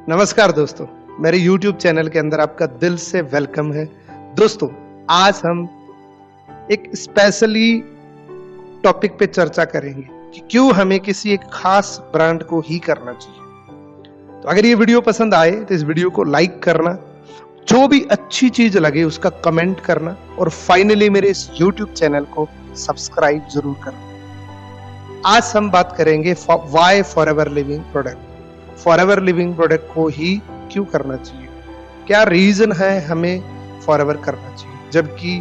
नमस्कार दोस्तों, मेरे YouTube चैनल के अंदर आपका दिल से वेलकम है। दोस्तों, आज हम एक स्पेशली टॉपिक पे चर्चा करेंगे कि क्यों हमें किसी एक खास ब्रांड को ही करना चाहिए। तो अगर ये वीडियो पसंद आए तो इस वीडियो को लाइक करना, जो भी अच्छी चीज लगे उसका कमेंट करना और फाइनली मेरे इस YouTube चैनल को सब्सक्राइब जरूर करना। आज हम बात करेंगे why Forever Living product. Forever Living product को ही क्यों करना चाहिए, क्या रीजन है हमें फॉरएवर करना चाहिए, जबकि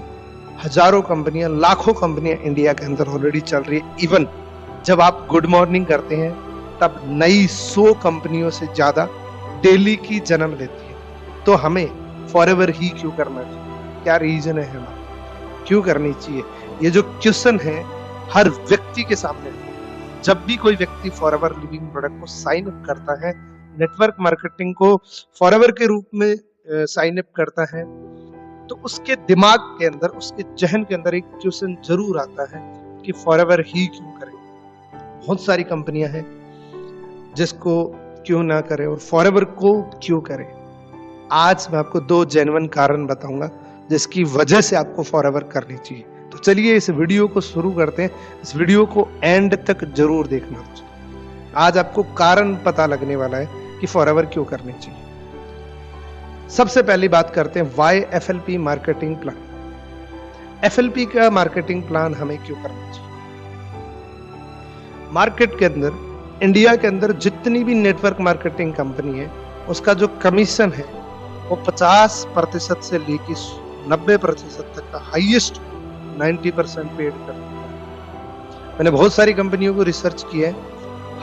हजारों कंपनियां, लाखों कंपनियां इंडिया के अंदर ऑलरेडी चल रही है। इवन जब आप गुड मॉर्निंग करते हैं तब नई 100 कंपनियों से ज्यादा डेली की जन्म लेती है। तो हमें फॉरएवर ही क्यों करना चाहिए, क्या रीजन है हमें क्यों करनी चाहिए, ये जो क्वेश्चन है हर व्यक्ति के सामने। जब भी कोई व्यक्ति फॉरएवर लिविंग प्रोडक्ट को साइन अप करता है, नेटवर्क मार्केटिंग को फॉरएवर के रूप में साइन अप करता है, तो उसके दिमाग के अंदर, उसके जहन के अंदर एक क्वेश्चन जरूर आता है कि फॉरएवर ही क्यों करें। बहुत सारी कंपनियां हैं जिसको क्यों ना करें और फॉरएवर को क्यों करें। आज मैं आपको 2 जेन्युइन कारण बताऊंगा जिसकी वजह से आपको फॉरएवर करनी चाहिए। तो चलिए इस वीडियो को शुरू करते हैं। इस वीडियो को एंड तक जरूर देखना। आज आपको कारण पता लगने वाला है कि फॉरएवर क्यों करनी चाहिए। सबसे पहली बात करते हैं why FLP marketing plan. FLP का मार्केटिंग प्लान हमें क्यों करना चाहिए। मार्केट के अंदर, इंडिया के अंदर जितनी भी नेटवर्क मार्केटिंग कंपनी है उसका जो कमीशन है वो 50% से लेकर 90% तक का हाईएस्ट 90% पेड करती है। मैंने बहुत सारी कंपनियों को रिसर्च किया है,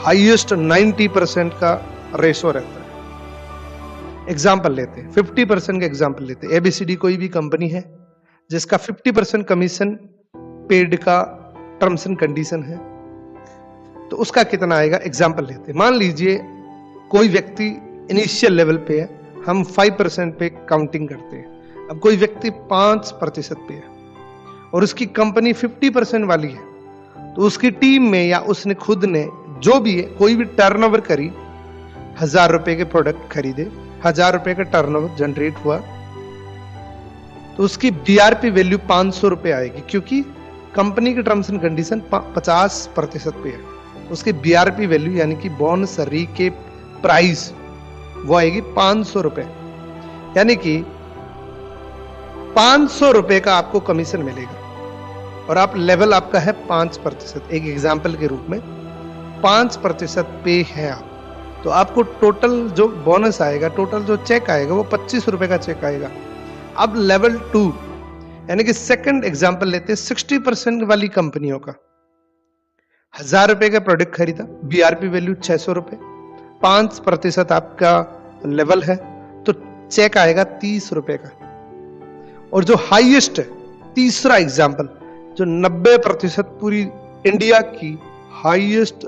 हाईएस्ट 90% का रेशो रहता है। एग्जाम्पल लेते हैं, 50% का एग्जाम्पल लेते हैं। एबीसीडी कोई भी कंपनी है जिसका 50% कमीशन पेड का टर्म्स एंड कंडीशन है, तो उसका कितना आएगा। एग्जाम्पल लेते हैं, मान लीजिए कोई व्यक्ति इनिशियल लेवल पे है, हम 5% पे काउंटिंग करते हैं। अब कोई व्यक्ति 5% पे है और उसकी कंपनी 50% वाली है, तो उसकी टीम में या उसने खुद ने जो भी है, कोई भी टर्नओवर करी, 1000 रुपए के प्रोडक्ट खरीदे, 1000 रुपए का टर्नओवर जनरेट हुआ, तो उसकी बीआरपी वैल्यू 500 रुपए आएगी, क्योंकि कंपनी की टर्म्स एंड कंडीशन 50% पे है। उसकी बीआरपी वैल्यू यानी कि बोनस रीकेप प्राइस वो आएगी 500 रुपए, यानी कि 500 रुपए का आपको कमीशन मिलेगा और आप लेवल आपका है 5%। एक एग्जाम्पल के रूप में 5% पे है आप, तो आपको टोटल जो बोनस आएगा, टोटल जो चेक आएगा वो 25 रुपए का चेक आएगा। अब लेवल 2 यानी कि सेकंड एग्जाम्पल लेते हैं, 60% वाली कंपनियों का 1000 रुपए का प्रोडक्ट खरीदा, बीआरपी वैल्यू 600 रुपए, 5% आपका लेवल है, तो चेक आएगा 30 रुपए का। और जो हाईएस्ट है, तीसरा एग्जाम्पल, जो 90% पूरी इंडिया की हाईएस्ट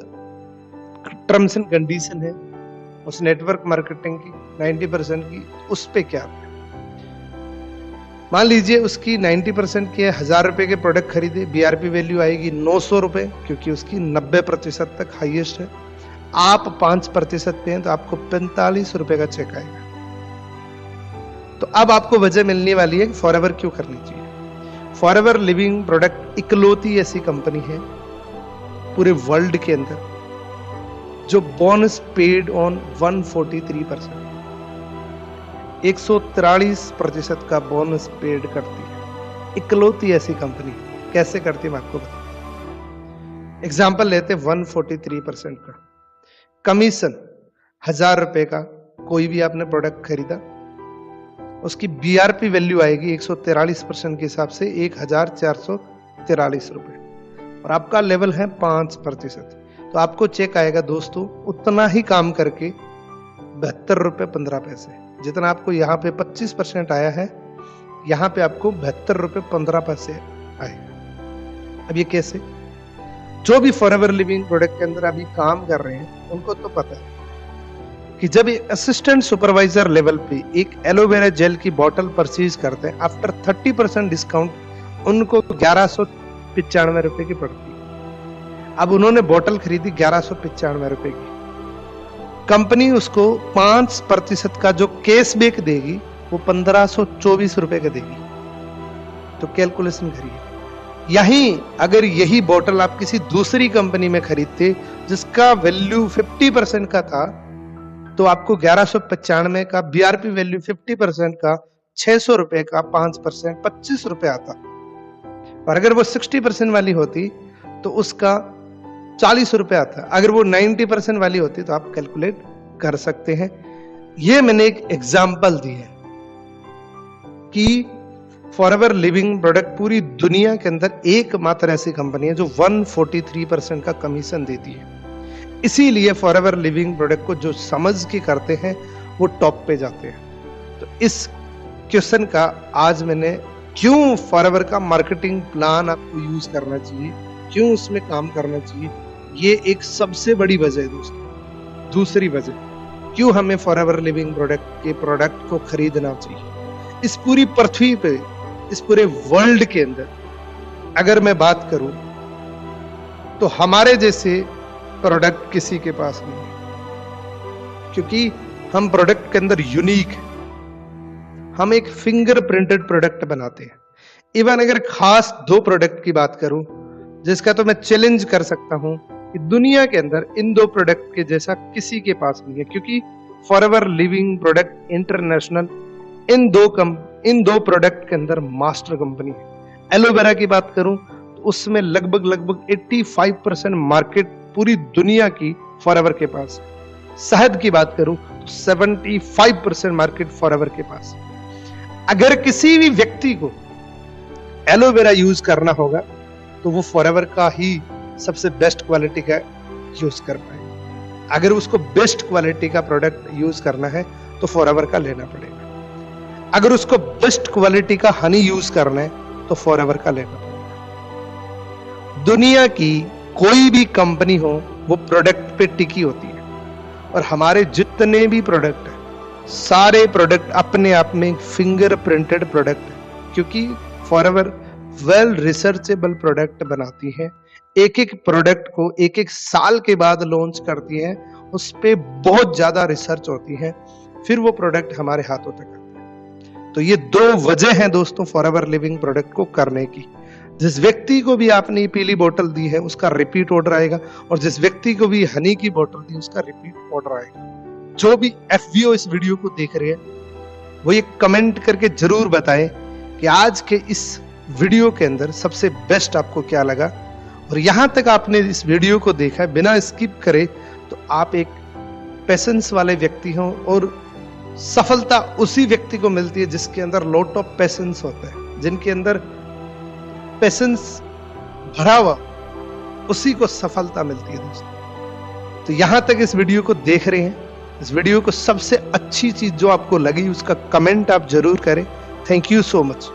टर्म्स एंड कंडीशन है उस नेटवर्क मार्केटिंग की 90% की, उस पे क्या है। मान लीजिए उसकी 90% के 1000 रुपए के प्रोडक्ट खरीदे, बीआरपी वैल्यू आएगी 900 रुपए, क्योंकि उसकी 90% तक हाईएस्ट है। आप 5% पे हैं तो आपको 45 रुपए का चेक आएगा। तो अब आपको वजह मिलने वाली है कि फॉरएवर क्यों करनी चाहिए। फॉरएवर लिविंग प्रोडक्ट इकलौती ऐसी कंपनी है पूरे वर्ल्ड के अंदर जो बोनस पेड ऑन 143%, 143% का बोनस पेड करती है। इकलौती ऐसी कंपनी कैसे करती है मैं आपको बताऊं। एग्जाम्पल लेते हैं 143% का कमीशन, 1000 रुपए का कोई भी आपने प्रोडक्ट खरीदा, उसकी बीआरपी वैल्यू आएगी 143% के हिसाब से 1443 रुपए और आपका लेवल है 5%, तो आपको चेक आएगा दोस्तों उतना ही काम करके 72 रुपए 15 पैसे। जितना आपको यहाँ पे 25% आया है, यहाँ पे आपको 72 रुपए 15 पैसे आएगा। अब ये कैसे, जो भी फॉरएवर लिविंग प्रोडक्ट के अंदर अभी काम कर रहे हैं उनको तो पता है कि जब असिस्टेंट सुपरवाइजर लेवल पे एक एलोवेरा जेल की बोतल परचेज करते हैं, आफ्टर 30% डिस्काउंट उनको 1195 रुपए की पड़ती है। अब उन्होंने बोतल खरीदी 1195 रुपए की, कंपनी उसको 5% का जो कैशबैक देगी वो 1524 रुपए का देगी। तो कैलकुलेशन करिए, यहीं अगर यही बोतल आप किसी दूसरी कंपनी में खरीदते जिसका वैल्यू 50% का था, तो आपको 1195 का बीआरपी वैल्यू 50% का 600 रुपए का 5% 25 रुपए आता। और अगर वो 60% वाली होती तो उसका 40 रुपए आता। अगर वो 90% वाली होती तो आप कैलकुलेट कर सकते हैं। ये मैंने एक एग्जाम्पल दी है कि फॉरएवर लिविंग प्रोडक्ट पूरी दुनिया के अंदर एकमात्र ऐसी कंपनी है जो 143% का कमीशन देती है। इसीलिए फॉरएवर लिविंग प्रोडक्ट को जो समझ के करते हैं वो टॉप पे जाते हैं। तो इस क्वेश्चन का आज मैंने क्यों फॉरएवर का मार्केटिंग प्लान आपको यूज करना चाहिए, क्यों उसमें काम करना चाहिए, ये एक सबसे बड़ी वजह है दोस्तों। दूसरी वजह क्यों हमें फॉरएवर लिविंग प्रोडक्ट के प्रोडक्ट को खरीदना चाहिए। इस पूरी पृथ्वी पे, इस पूरे वर्ल्ड के अंदर अगर मैं बात करूं तो हमारे जैसे प्रोडक्ट किसी के पास नहीं है, क्योंकि हम प्रोडक्ट के अंदर यूनिक है। हम एक फिंगर प्रिंटेड प्रोडक्ट बनाते हैं। इवन अगर खास 2 प्रोडक्ट की बात करूं जिसका तो मैं चैलेंज कर सकता हूं कि दुनिया के अंदर इन 2 प्रोडक्ट के जैसा किसी के पास नहीं है, क्योंकि फॉरएवर लिविंग प्रोडक्ट इंटरनेशनल इन दो प्रोडक्ट के अंदर मास्टर कंपनी है। एलोवेरा की बात करूं तो उसमें लगभग 85% मार्केट पूरी दुनिया की फॉरएवर के पास है। शहद की बात करूं तो 75% मार्केट फॉरएवर के पास है। अगर किसी भी व्यक्ति को एलोवेरा यूज करना होगा तो वो फॉरएवर का ही सबसे बेस्ट क्वालिटी का यूज कर पाए। अगर उसको बेस्ट क्वालिटी का प्रोडक्ट यूज करना है तो फॉरएवर का लेना पड़ेगा। अगर उसको बेस्ट क्वालिटी का हनी यूज करना है तो फॉरएवर का लेना पड़ेगा। दुनिया की कोई भी कंपनी हो वो प्रोडक्ट पे टिकी होती है, और हमारे जितने भी प्रोडक्ट है सारे प्रोडक्ट अपने आप में फिंगर प्रिंटेड प्रोडक्ट है, क्योंकि फॉरएवर वेल रिसर्चेबल प्रोडक्ट बनाती है। एक एक प्रोडक्ट को एक एक साल के बाद लॉन्च करती है, उस पर बहुत ज्यादा रिसर्च होती है, फिर वो प्रोडक्ट हमारे हाथों तक आती है। तो ये 2 वजह हैं दोस्तों फॉरएवर लिविंग प्रोडक्ट को करने की। जिस व्यक्ति को भी आपने ये पीली बोतल दी है उसका रिपीट ऑर्डर आएगा, और जिस व्यक्ति को भी हनी की बोतल दी उसका रिपीट ऑर्डर आएगा। जो भी एफबीओ इस वीडियो को देख रहे हैं वो ये कमेंट करके जरूर बताएं कि आज के इस वीडियो के अंदर सबसे बेस्ट आपको क्या लगा। और यहां तक आपने इस वीडियो को देखा है बिना स्किप करे तो आप एक पेशेंस वाले व्यक्ति हो, और सफलता उसी व्यक्ति को मिलती है जिसके अंदर लॉट ऑफ पेशेंस होता है, जिनके अंदर पेशेंस भरा हुआ, उसी को सफलता मिलती है दोस्तों। तो यहां तक इस वीडियो को देख रहे हैं, इस वीडियो को सबसे अच्छी चीज जो आपको लगी उसका कमेंट आप जरूर करें। Thank you so much.